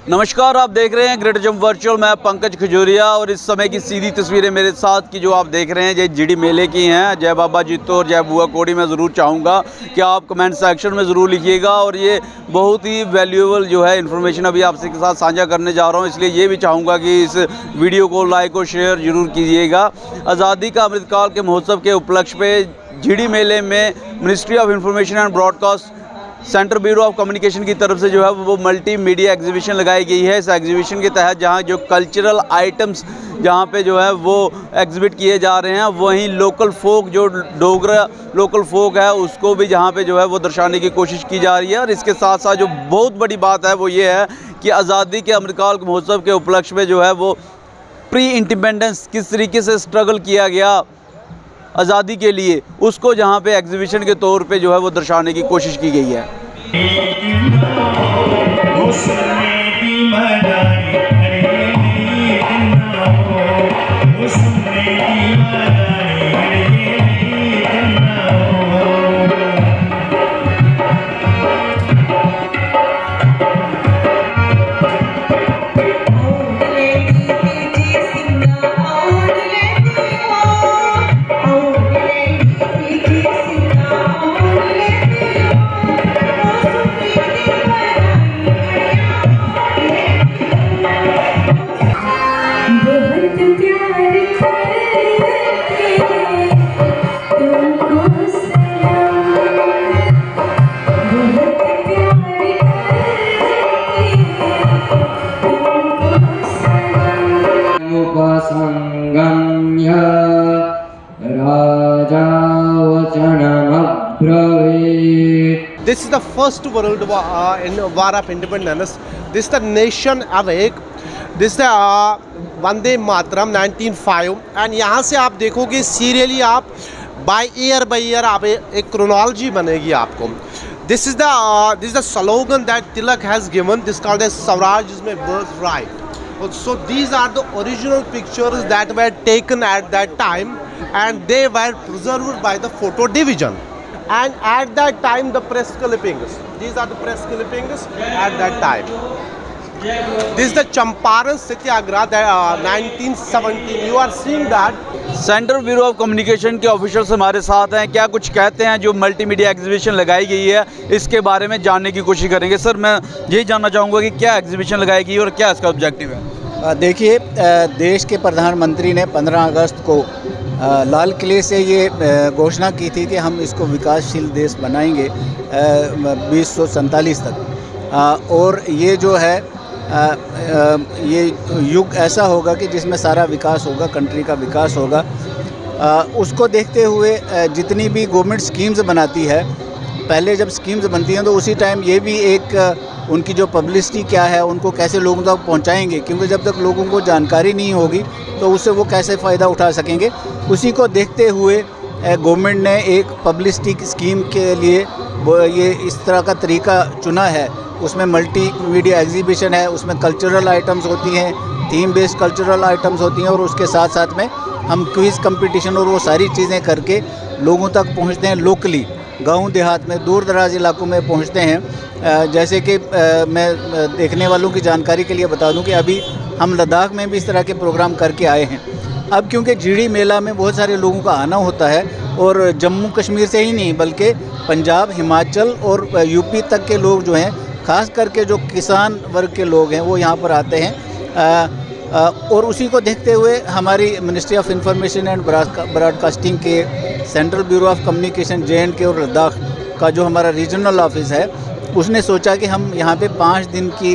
नमस्कार, आप देख रहे हैं ग्रेटर जम्मू वर्चुअल। मैं पंकज खजूरिया और इस समय की सीधी तस्वीरें मेरे साथ की जो आप देख रहे हैं ये जीडी मेले की हैं। जय बाबा जीतो और जय बुआ कोड़ी। मैं ज़रूर चाहूँगा कि आप कमेंट सेक्शन में ज़रूर लिखिएगा और ये बहुत ही वैल्यूएबल जो है इन्फॉर्मेशन अभी आपसे के साथ साझा करने जा रहा हूँ, इसलिए ये भी चाहूँगा कि इस वीडियो को लाइक और शेयर ज़रूर कीजिएगा। आज़ादी का अमृतकाल के महोत्सव के उपलक्ष्य पे जीडी मेले में ministry of information and broadcast central bureau of communication की तरफ से जो है वो मल्टी मीडिया एग्जीबिशन लगाई गई है। इस एग्जीबिशन के तहत जहां जो कल्चरल आइटम्स जहां पे जो है वो एग्जिबिट किए जा रहे हैं, वहीं लोकल फोक जो डोगरा लोकल फोक है उसको भी जहां पे जो है वो दर्शाने की कोशिश की जा रही है। और इसके साथ साथ जो बहुत बड़ी बात है वो ये है कि आज़ादी के अमृतकाल महोत्सव के उपलक्ष्य में जो है वो प्री इंडिपेंडेंस किस तरीके से स्ट्रगल किया गया आज़ादी के लिए, उसको जहाँ पे एग्जीबिशन के तौर पे जो है वो दर्शाने की कोशिश की गई है। This is the first world war of independence. This is the nation awake. This is the Vande Mataram 1905 and यहाँ से आप देखोगे सीरियली आप बाय ईयर आप एक क्रोनोलॉजी बनेगी आपको। This is the slogan that Tilak has given, this called as Swaraj is my birthright. So these are the original pictures that were taken at that time and they were preserved by the photo division. And at that time the press clippings, these are the press clippings at that time. This is the Champaran Satyagraha, 1917. You are seeing that. Central bureau of communication के officers हमारे साथ हैं। क्या कुछ कहते हैं जो multimedia exhibition लगाई गई है इसके बारे में जानने की कोशिश करेंगे। सर, मैं यही जानना चाहूँगा कि क्या एग्जीबिशन लगाई गई है और क्या इसका ऑब्जेक्टिव है। देखिए, देश के प्रधानमंत्री ने 15 अगस्त को लाल किले से ये घोषणा की थी कि हम इसको विकासशील देश बनाएंगे 2047 तक। और ये जो है ये युग ऐसा होगा कि जिसमें सारा विकास होगा, कंट्री का विकास होगा। उसको देखते हुए जितनी भी गवर्नमेंट स्कीम्स बनाती है, पहले जब स्कीम्स बनती हैं तो उसी टाइम ये भी एक उनकी जो पब्लिसिटी क्या है, उनको कैसे लोगों तक पहुंचाएंगे, क्योंकि जब तक लोगों को जानकारी नहीं होगी तो उससे वो कैसे फ़ायदा उठा सकेंगे। उसी को देखते हुए गवर्नमेंट ने एक पब्लिसिटी स्कीम के लिए ये इस तरह का तरीका चुना है। उसमें मल्टी मीडिया एग्जीबिशन है, उसमें कल्चरल आइटम्स होती हैं, थीम बेस्ड कल्चरल आइटम्स होती हैं और उसके साथ साथ में हम क्विज़ कंपटीशन और वो सारी चीज़ें करके लोगों तक पहुंचते हैं। लोकली गांव देहात में, दूर दराज इलाकों में पहुंचते हैं। जैसे कि मैं देखने वालों की जानकारी के लिए बता दूं कि अभी हम लद्दाख में भी इस तरह के प्रोग्राम करके आए हैं। अब क्योंकि जीडी मेला में बहुत सारे लोगों का आना होता है और जम्मू कश्मीर से ही नहीं बल्कि पंजाब, हिमाचल और यूपी तक के लोग जो हैं, ख़ास करके जो किसान वर्ग के लोग हैं वो यहाँ पर आते हैं। और उसी को देखते हुए हमारी ministry of information and broadcasting के central bureau of communication JNK और लद्दाख का जो हमारा रीजनल ऑफिस है, उसने सोचा कि हम यहाँ पे 5 दिन की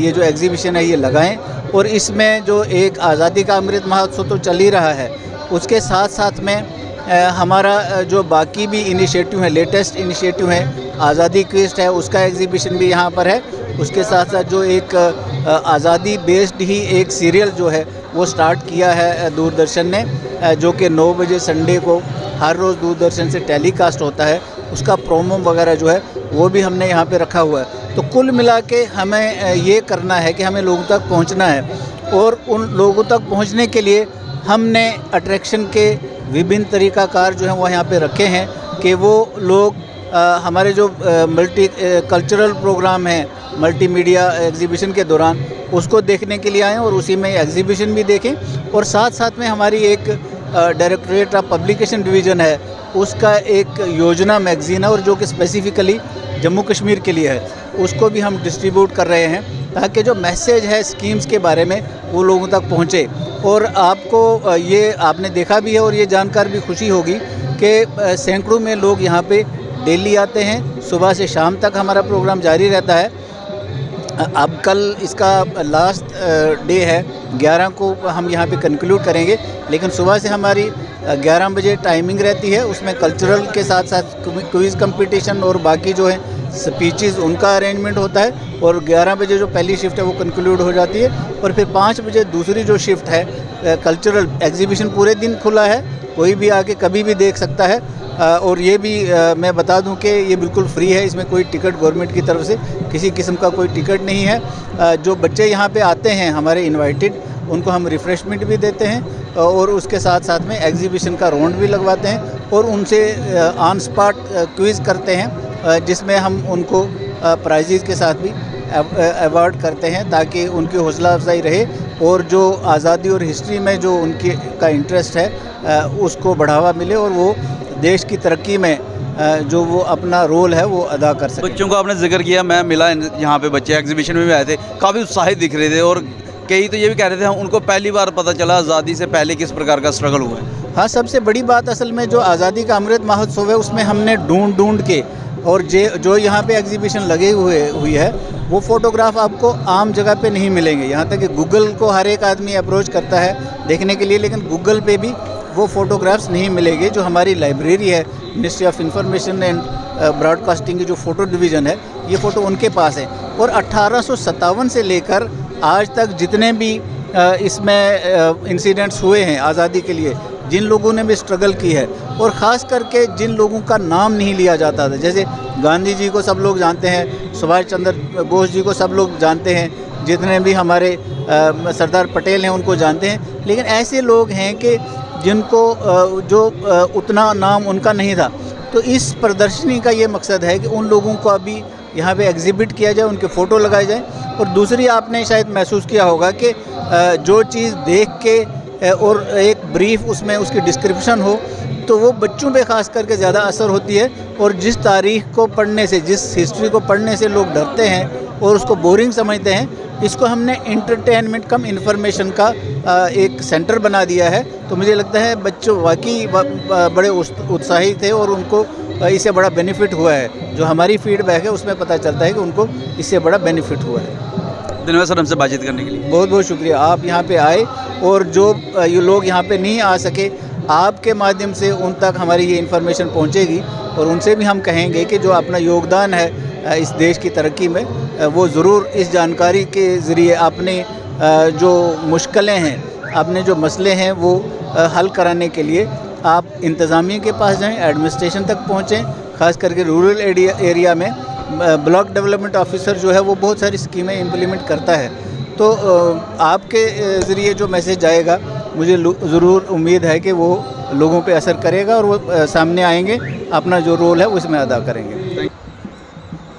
ये जो एग्जीबिशन है ये लगाएं। और इसमें जो एक आज़ादी का अमृत महोत्सव तो चल ही रहा है, उसके साथ साथ में हमारा जो बाकी भी इनिशिएटिव है, लेटेस्ट इनिशिएटिव है, आज़ादी क्वेस्ट है, उसका एग्जीबिशन भी यहाँ पर है। उसके साथ साथ जो एक आज़ादी बेस्ड ही एक सीरियल जो है वो स्टार्ट किया है दूरदर्शन ने, जो कि 9 बजे संडे को हर रोज़ दूरदर्शन से टेलीकास्ट होता है। उसका प्रोमो वगैरह जो है वो भी हमने यहाँ पे रखा हुआ है। तो कुल मिला के हमें ये करना है कि हमें लोगों तक पहुँचना है और उन लोगों तक पहुँचने के लिए हमने अट्रैक्शन के विभिन्न तरीक़ाकार जो हैं वो यहाँ पे रखे हैं कि वो लोग हमारे जो मल्टी कल्चरल प्रोग्राम हैं मल्टीमीडिया एग्जीबिशन के दौरान, उसको देखने के लिए आएँ और उसी में एग्जीबिशन भी देखें। और साथ साथ में हमारी एक डायरेक्टरेट ऑफ पब्लिकेशन डिवीज़न है, उसका एक योजना मैगज़ीन है और जो कि स्पेसिफ़िकली जम्मू कश्मीर के लिए है, उसको भी हम डिस्ट्रीब्यूट कर रहे हैं ताकि जो मैसेज है स्कीम्स के बारे में वो लोगों तक पहुँचे। और आपको ये आपने देखा भी है और ये जानकर भी खुशी होगी कि सैकड़ों में लोग यहाँ पे डेली आते हैं, सुबह से शाम तक हमारा प्रोग्राम जारी रहता है। अब कल इसका लास्ट डे है, 11 को हम यहाँ पे कंक्लूड करेंगे, लेकिन सुबह से हमारी 11 बजे टाइमिंग रहती है। उसमें कल्चरल के साथ साथ क्विज़ कंपटीशन और बाकी जो है स्पीचेस उनका अरेंजमेंट होता है। और 11 बजे जो पहली शिफ्ट है वो कंक्लूड हो जाती है और फिर 5 बजे दूसरी जो शिफ्ट है कल्चरल एग्जीबिशन पूरे दिन खुला है, कोई भी आके कभी भी देख सकता है। और ये भी मैं बता दूं कि ये बिल्कुल फ्री है, इसमें कोई टिकट गवर्नमेंट की तरफ से किसी किस्म का कोई टिकट नहीं है। जो बच्चे यहाँ पे आते हैं हमारे इनवाइटेड, उनको हम रिफ़्रेशमेंट भी देते हैं और उसके साथ साथ में एग्जीबिशन का राउंड भी लगवाते हैं और उनसे ऑन स्पॉट क्विज़ करते हैं, जिसमें हम उनको प्राइजेज़ के साथ भी अवार्ड करते हैं ताकि उनकी हौसला अफजाई रहे और जो आज़ादी और हिस्ट्री में जो उनकी का इंटरेस्ट है उसको बढ़ावा मिले और वो देश की तरक्की में जो वो अपना रोल है वो अदा कर सके। बच्चों को आपने जिक्र किया, मैं मिला यहाँ पे बच्चे एग्जीबिशन में भी आए थे, काफ़ी उत्साहित दिख रहे थे और कई तो ये भी कह रहे थे उनको पहली बार पता चला आज़ादी से पहले किस प्रकार का स्ट्रगल हुआ है। हाँ, सबसे बड़ी बात असल में जो आज़ादी का अमृत महोत्सव है उसमें हमने ढूंढ के और जो यहाँ पे एग्जीबिशन लगे हुई है वो फ़ोटोग्राफ आपको आम जगह पे नहीं मिलेंगे। यहाँ तक कि गूगल को हर एक आदमी अप्रोच करता है देखने के लिए, लेकिन गूगल पे भी वो फ़ोटोग्राफ्स नहीं मिलेंगे। जो हमारी लाइब्रेरी है ministry of information and broadcasting की जो फ़ोटो डिवीज़न है, ये फ़ोटो उनके पास है। और 1857 से लेकर आज तक जितने भी इसमें इंसिडेंट्स हुए हैं आज़ादी के लिए, जिन लोगों ने भी स्ट्रगल की है और ख़ास करके जिन लोगों का नाम नहीं लिया जाता था, जैसे गांधी जी को सब लोग जानते हैं, सुभाष चंद्र बोस जी को सब लोग जानते हैं, जितने भी हमारे सरदार पटेल हैं उनको जानते हैं, लेकिन ऐसे लोग हैं कि जिनको जो उतना नाम उनका नहीं था। तो इस प्रदर्शनी का ये मकसद है कि उन लोगों को अभी यहाँ पे एग्जिबिट किया जाए, उनके फ़ोटो लगाए जाए। और दूसरी आपने शायद महसूस किया होगा कि जो चीज़ देख के और एक ब्रीफ उसमें उसकी डिस्क्रिप्शन हो तो वो बच्चों पे ख़ास करके ज़्यादा असर होती है। और जिस तारीख़ को पढ़ने से, जिस हिस्ट्री को पढ़ने से लोग डरते हैं और उसको बोरिंग समझते हैं, इसको हमने इंटरटेनमेंट कम इन्फॉर्मेशन का एक सेंटर बना दिया है। तो मुझे लगता है बच्चों वाकई बड़े उत्साहित थे और उनको इससे बड़ा बेनिफिट हुआ है। जो हमारी फीडबैक है उसमें पता चलता है कि उनको इससे बड़ा बेनिफिट हुआ है। धन्यवाद सर हमसे बातचीत करने के लिए। बहुत बहुत शुक्रिया, आप यहाँ पे आए और जो ये लोग यहाँ पे नहीं आ सके, आपके माध्यम से उन तक हमारी ये इन्फॉर्मेशन पहुँचेगी और उनसे भी हम कहेंगे कि जो अपना योगदान है इस देश की तरक्की में, वो ज़रूर इस जानकारी के ज़रिए अपने जो मुश्किलें हैं, अपने जो मसले हैं वो हल कराने के लिए आप इंतज़ामिया के पास जाएं, एडमिनिस्ट्रेशन तक पहुँचें। ख़ास करके रूरल एरिया में ब्लॉक डेवलपमेंट ऑफिसर जो है वो बहुत सारी स्कीमें इम्प्लीमेंट करता है। तो आपके ज़रिए जो मैसेज जाएगा, मुझे ज़रूर उम्मीद है कि वो लोगों पे असर करेगा और वो सामने आएंगे, अपना जो रोल है उसमें अदा करेंगे।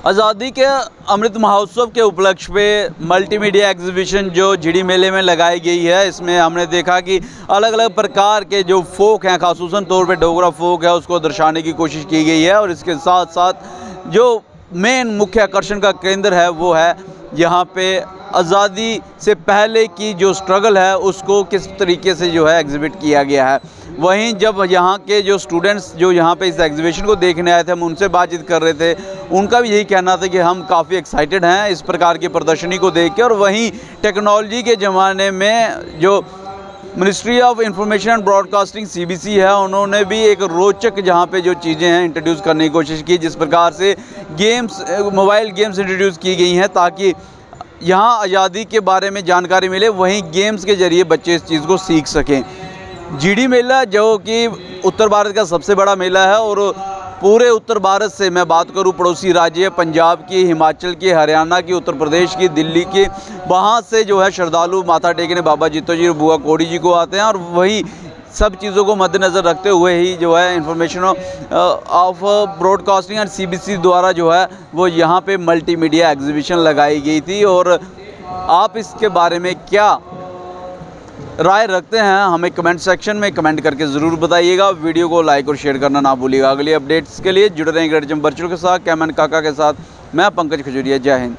आज़ादी के अमृत महोत्सव के उपलक्ष्य पे मल्टीमीडिया एग्जीबिशन जो झिड़ी मेले में लगाई गई है, इसमें हमने देखा कि अलग अलग प्रकार के जो फोक हैं, खासूसन तौर पे डोगरा फोक है, उसको दर्शाने की कोशिश की गई है। और इसके साथ साथ जो मेन मुख्य आकर्षण का केंद्र है वो है यहाँ पे आज़ादी से पहले की जो स्ट्रगल है उसको किस तरीके से जो है एग्जिबिट किया गया है। वहीं जब यहाँ के जो स्टूडेंट्स जो यहाँ पे इस एग्जीबिशन को देखने आए थे, हम उनसे बातचीत कर रहे थे, उनका भी यही कहना था कि हम काफ़ी एक्साइटेड हैं इस प्रकार की प्रदर्शनी को देख के। और वहीं टेक्नोलॉजी के ज़माने में जो ministry of information and broadcasting CBC है, उन्होंने भी एक रोचक जहाँ पे जो चीज़ें हैं इंट्रोड्यूस करने की कोशिश की, जिस प्रकार से गेम्स, मोबाइल गेम्स इंट्रोड्यूस की गई हैं ताकि यहाँ आज़ादी के बारे में जानकारी मिले, वहीं गेम्स के ज़रिए बच्चे इस चीज़ को सीख सकें। झिड़ी मेला जो कि उत्तर भारत का सबसे बड़ा मेला है और पूरे उत्तर भारत से मैं बात करूं, पड़ोसी राज्य पंजाब की, हिमाचल की, हरियाणा की, उत्तर प्रदेश की, दिल्ली की, वहां से जो है श्रद्धालु माथा टेकने बाबा जित्तो जी और बुआ कोड़ी जी को आते हैं। और वही सब चीज़ों को मद्देनज़र रखते हुए ही जो है information of broadcasting and CBC द्वारा जो है वो यहाँ पे मल्टीमीडिया एग्जीबिशन लगाई गई थी। और आप इसके बारे में क्या राय रखते हैं हमें कमेंट सेक्शन में कमेंट करके ज़रूर बताइएगा। वीडियो को लाइक और शेयर करना ना भूलिएगा। अगली अपडेट्स के लिए जुड़े रहें ग्रेटर जम्मू वर्चुअल के साथ। कैमन काका के साथ मैं पंकज खजूरिया। जय हिंद।